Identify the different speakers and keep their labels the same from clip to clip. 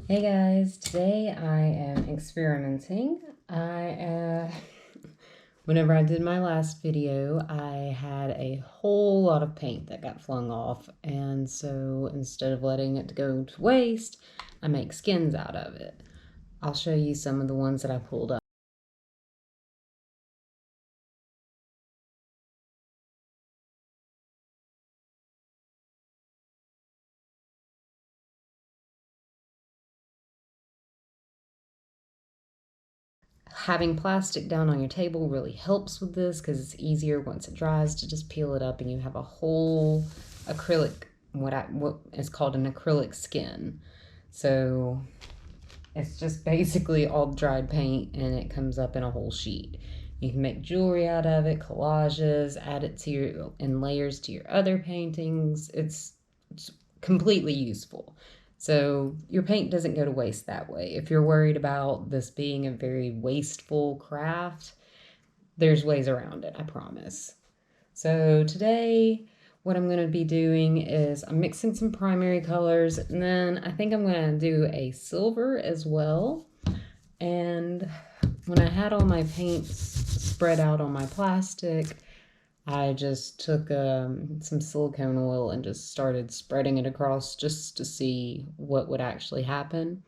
Speaker 1: Hey guys, today I am experimenting. Whenever I did my last video, I had a whole lot of paint that got flung off, and so instead of letting it go to waste, I make skins out of it. I'll show you some of the ones that I pulled up. Having plastic down on your table really helps with this because it's easier once it dries to just peel it up and you have a whole acrylic, what is called an acrylic skin. So it's just basically all dried paint and it comes up in a whole sheet. You can make jewelry out of it, collages, add it to your in layers to your other paintings. It's completely useful. So your paint doesn't go to waste that way. If you're worried about this being a very wasteful craft, there's ways around it, I promise. So today, what I'm going to be doing is I'm mixing some primary colors, and then I think I'm going to do a silver as well. And when I had all my paints spread out on my plastic, I just took some silicone oil and just started spreading it across just to see what would actually happen.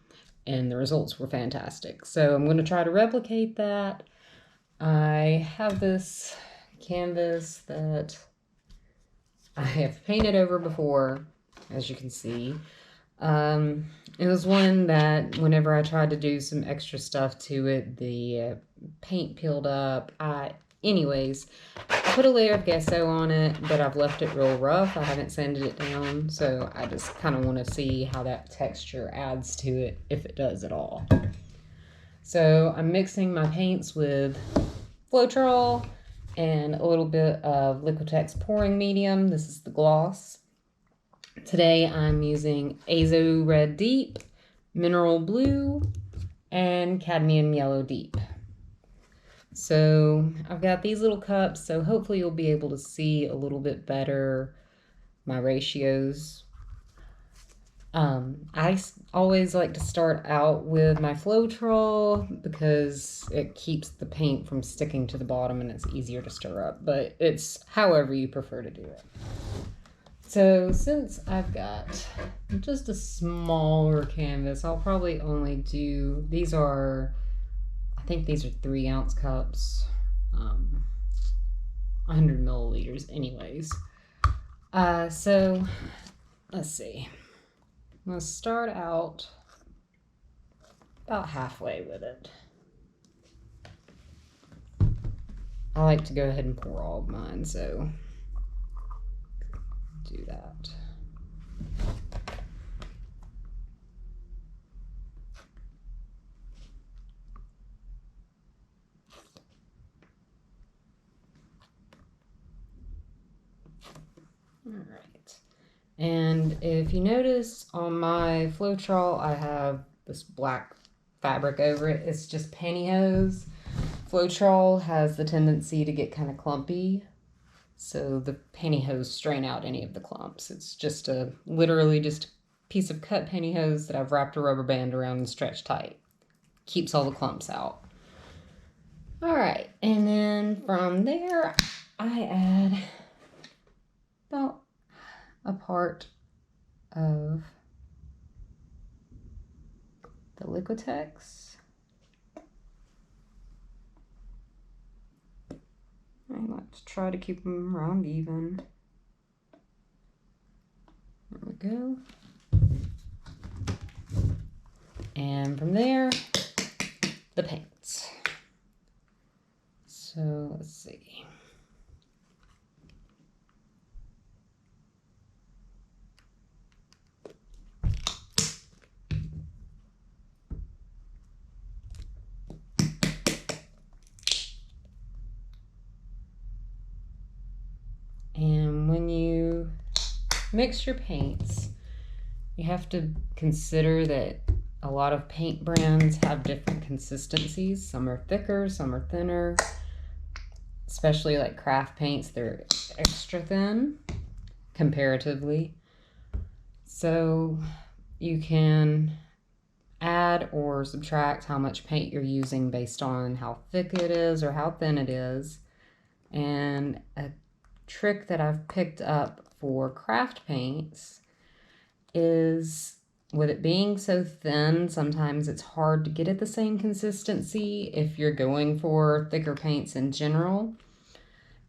Speaker 1: And the results were fantastic. So I'm going to try to replicate that. I have this canvas that I have painted over before, as you can see. It was one that whenever I tried to do some extra stuff to it, the paint peeled up. Anyways, I put a layer of gesso on it, but I've left it real rough. I haven't sanded it down, so I just kind of want to see how that texture adds to it, if it does at all. So I'm mixing my paints with Floetrol and a little bit of Liquitex pouring medium. This is the gloss. Today I'm using Azo Red Deep, Mineral Blue, and Cadmium Yellow Deep. So I've got these little cups, so hopefully you'll be able to see a little bit better my ratios. I always like to start out with my Floetrol because it keeps the paint from sticking to the bottom and it's easier to stir up, but it's however you prefer to do it. So since I've got just a smaller canvas, I'll probably only do, I think these are 3-ounce cups, 100 milliliters anyways. So let's see. I'm going to start out about halfway with it. I like to go ahead and pour all of mine, so do that. All right. And if you notice on my Floetrol, I have this black fabric over it. It's just pantyhose. Floetrol has the tendency to get kind of clumpy, so the pantyhose strain out any of the clumps. It's just literally just a piece of cut pantyhose that I've wrapped a rubber band around and stretched tight. Keeps all the clumps out. All right, and then from there, I add about a part of the Liquitex. I like to try to keep them around even. There we go. And from there, the paints. So let's see. And when you mix your paints, you have to consider that a lot of paint brands have different consistencies. Some are thicker, some are thinner. Especially like craft paints, they're extra thin comparatively. So you can add or subtract how much paint you're using based on how thick it is or how thin it is. And a trick that I've picked up for craft paints is, with it being so thin, sometimes it's hard to get at the same consistency if you're going for thicker paints in general.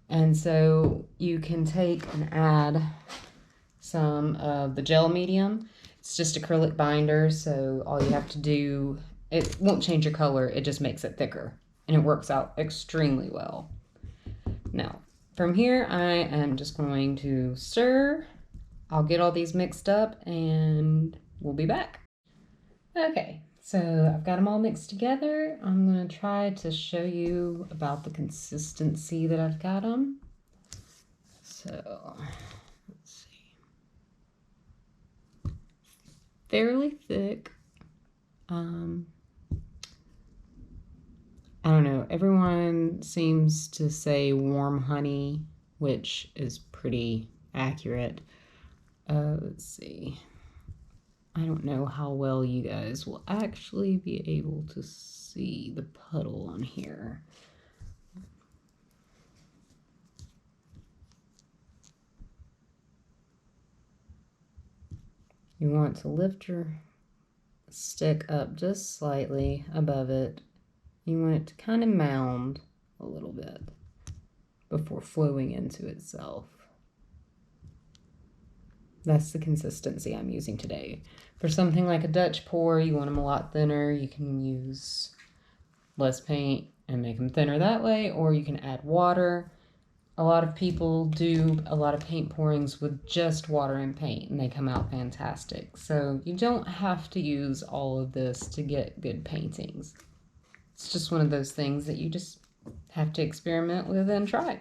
Speaker 1: And so you can take and add some of the gel medium. It's just acrylic binder, so all you have to do, it won't change your color, it just makes it thicker, and it works out extremely well. Now, from here, I am just going to stir. I'll get all these mixed up and we'll be back. Okay, so I've got them all mixed together. I'm gonna try to show you about the consistency that I've got them. So, let's see. Fairly thick. I don't know, everyone seems to say warm honey, which is pretty accurate. Let's see. I don't know how well you guys will actually be able to see the puddle on here. You want to lift your stick up just slightly above it. You want it to kind of mound a little bit before flowing into itself. That's the consistency I'm using today. For something like a Dutch pour, you want them a lot thinner. You can use less paint and make them thinner that way, or you can add water. A lot of people do a lot of paint pourings with just water and paint, and they come out fantastic. So you don't have to use all of this to get good paintings. It's just one of those things that you just have to experiment with and try.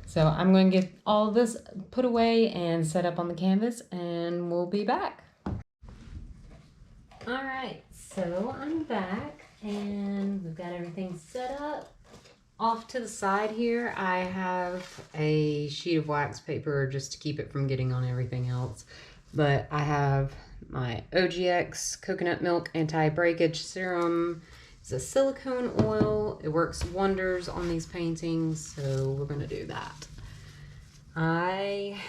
Speaker 1: So I'm going to get all this put away and set up on the canvas, and we'll be back. All right, so I'm back and we've got everything set up. Off to the side here, I have a sheet of wax paper just to keep it from getting on everything else. But I have my OGX Coconut Anti-Breakage Serum. It's a silicone oil. It works wonders on these paintings, so we're going to do that. I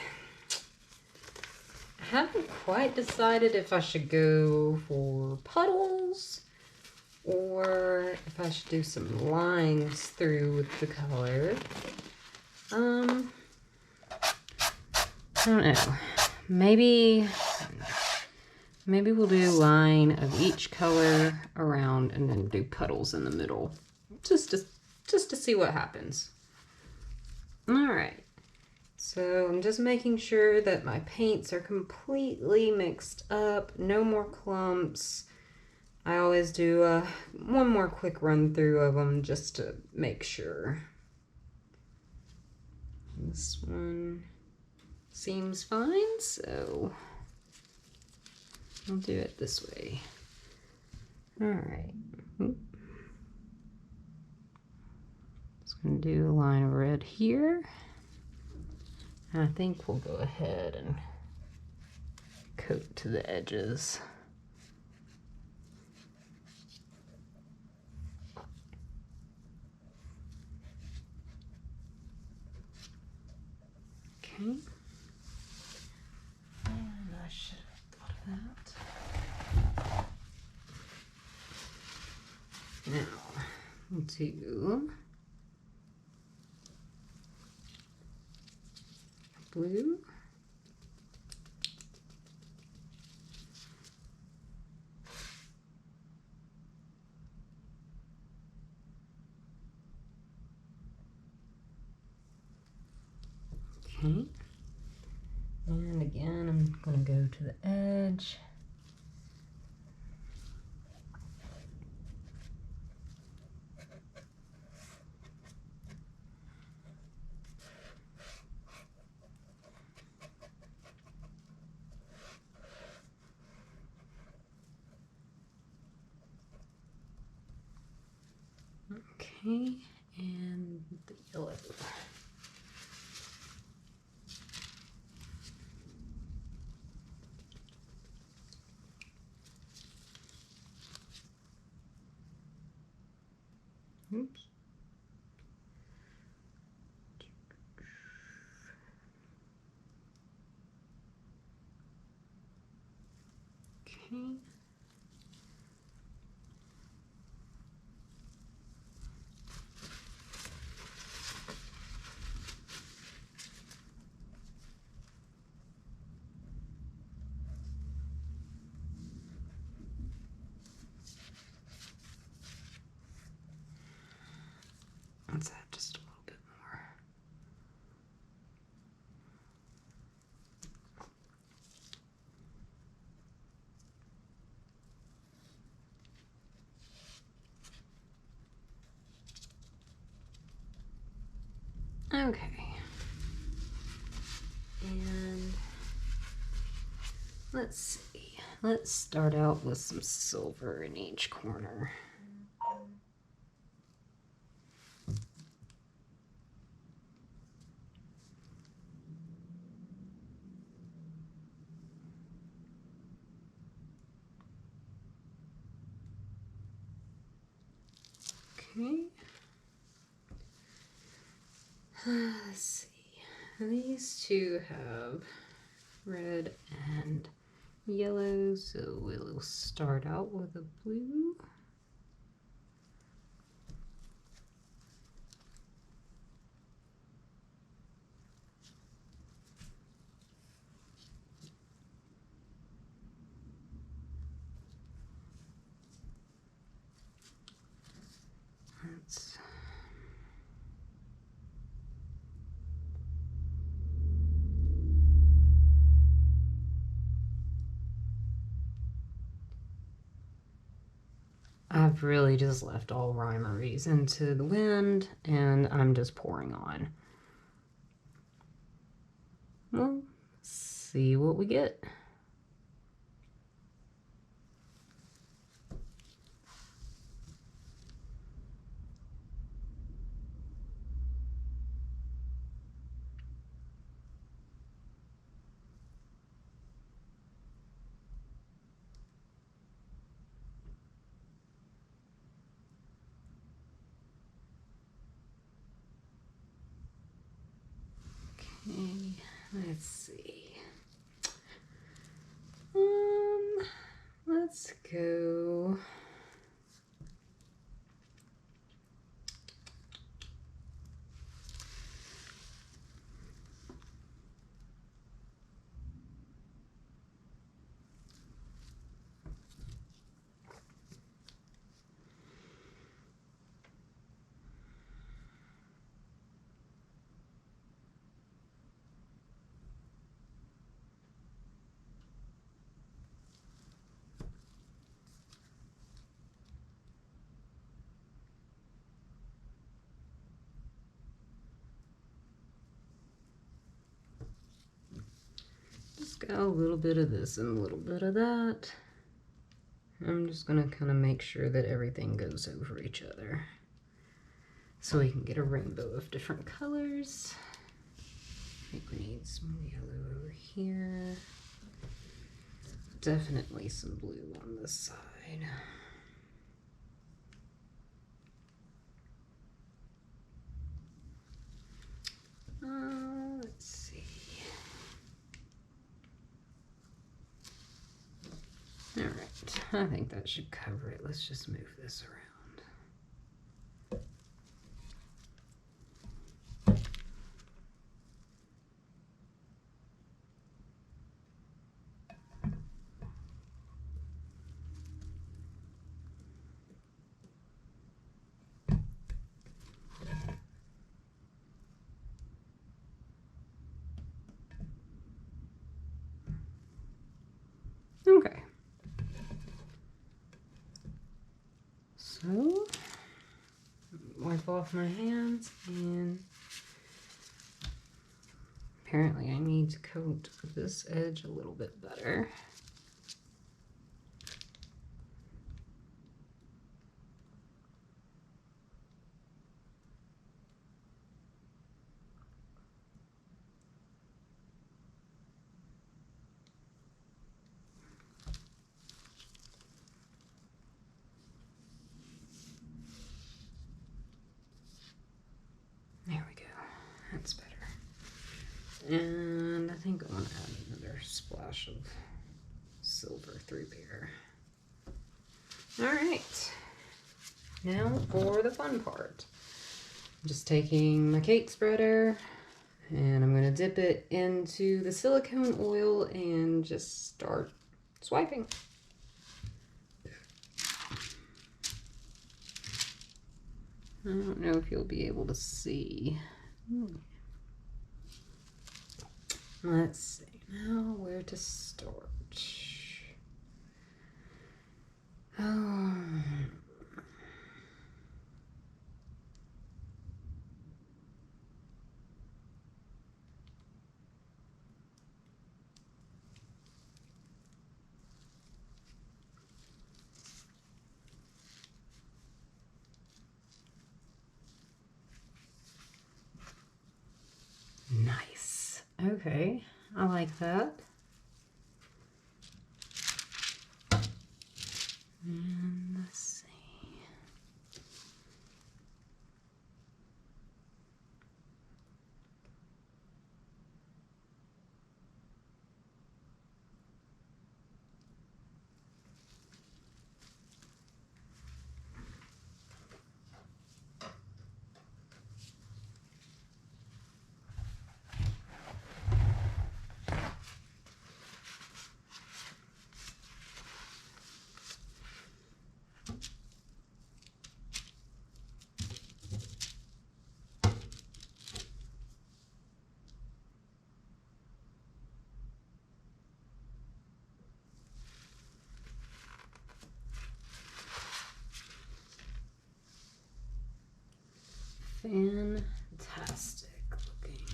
Speaker 1: haven't quite decided if I should go for puddles or if I should do some lines through with the color. I don't know. Maybe we'll do a line of each color around and then do puddles in the middle. Just to see what happens. All right. So I'm just making sure that my paints are completely mixed up, no more clumps. I always do one more quick run through of them just to make sure. This one seems fine, so I'll do it this way. All right. Just gonna do a line of red here. I think we'll go ahead and coat to the edges. Okay. And I should have thought of that. Now, we'll do blue. Okay. And again, I'm going to go to the edge. Okay, and the yellow. Oops. Okay. Let's add just a little bit more. Okay. And let's see. Let's start out with some silver in each corner. Okay. Let's see. These two have red and yellow, so we'll start out with a blue. Let's I've really just left all rhyme or reason to the wind, and I'm just pouring on. Well, let's see what we get. Okay, let's see. Let's go. Just got a little bit of this and a little bit of that. I'm just gonna kind of make sure that everything goes over each other so we can get a rainbow of different colors. I think we need some yellow over here. Definitely some blue on this side. Let's see. All right, I think that should cover it. Let's just move this around. Okay. So, wipe off my hands, and apparently I need to coat this edge a little bit better. And I think I want to add another splash of silver through there. All right, now for the fun part. I'm just taking my cake spreader and I'm going to dip it into the silicone oil and just start swiping. I don't know if you'll be able to see. Let's see now where to start. Oh. Nice. Okay, I like that. And let's see. Fantastic looking.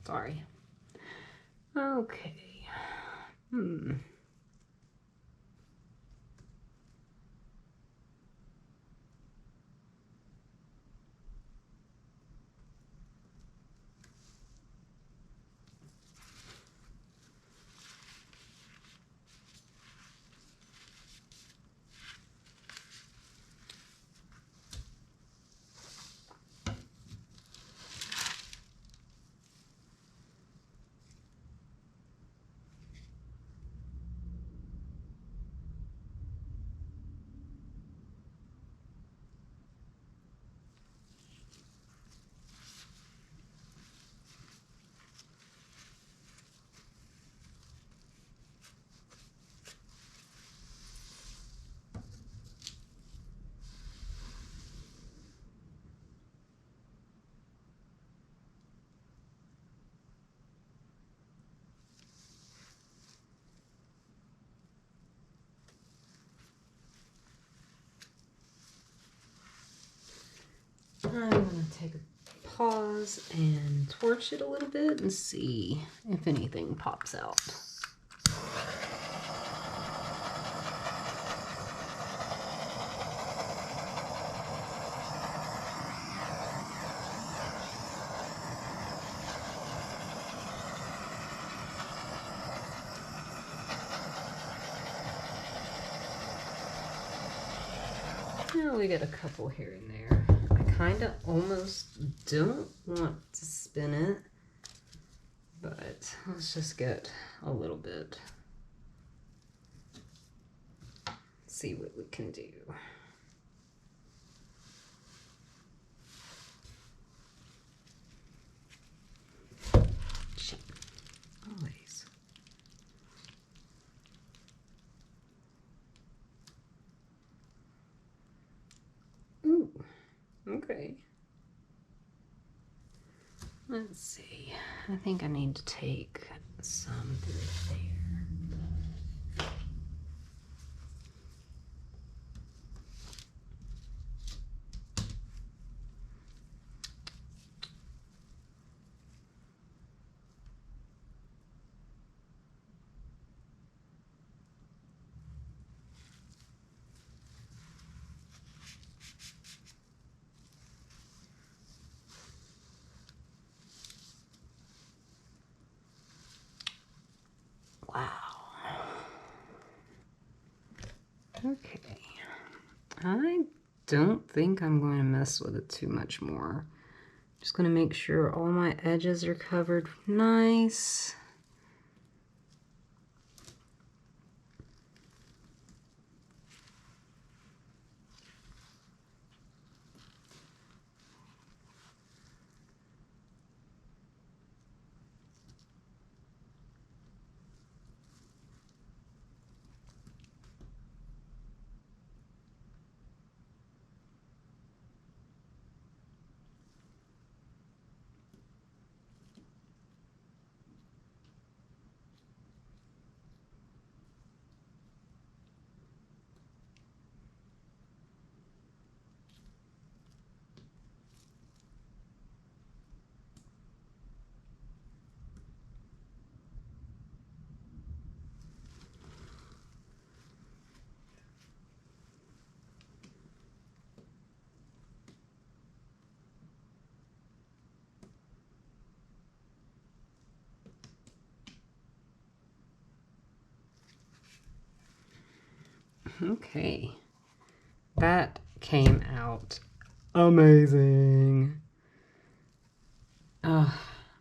Speaker 1: Sorry. Okay. I'm going to take a pause and torch it a little bit and see if anything pops out. Now we get a couple here and there. I kind of almost don't want to spin it, but let's just get a little bit. See what we can do. Check. Okay. Let's see. I think I need to take some through there. Wow. Okay. I don't think I'm going to mess with it too much more. Just going to make sure all my edges are covered nice. Okay. That came out amazing. I'm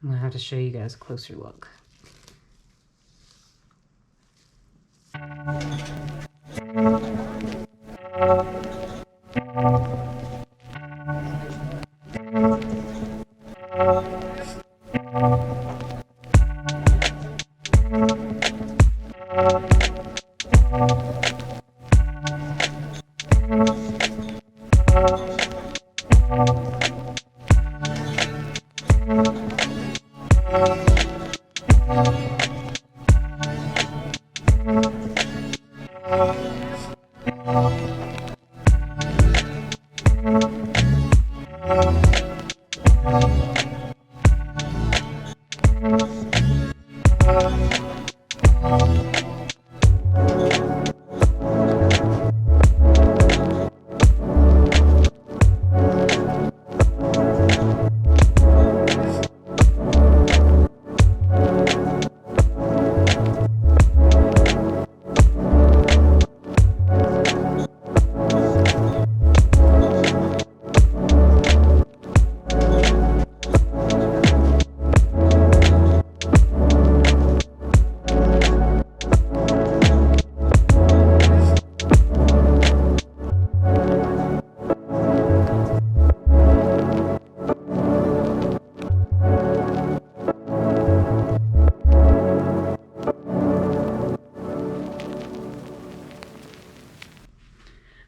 Speaker 1: gonna have to show you guys a closer look.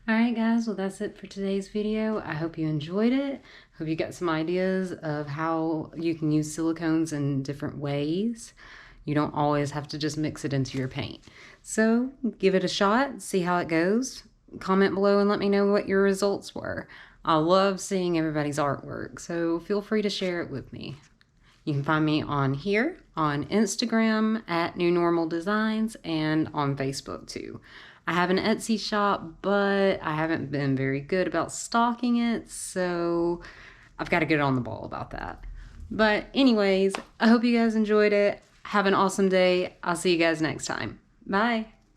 Speaker 1: Alright guys, well that's it for today's video. I hope you enjoyed it. Hope you got some ideas of how you can use silicones in different ways. You don't always have to just mix it into your paint. So give it a shot, see how it goes. Comment below and let me know what your results were. I love seeing everybody's artwork, so feel free to share it with me. You can find me on here, on Instagram at New Normal Designs, and on Facebook too. I have an Etsy shop, but I haven't been very good about stocking it, so I've got to get on the ball about that. But anyways, I hope you guys enjoyed it. Have an awesome day. I'll see you guys next time. Bye.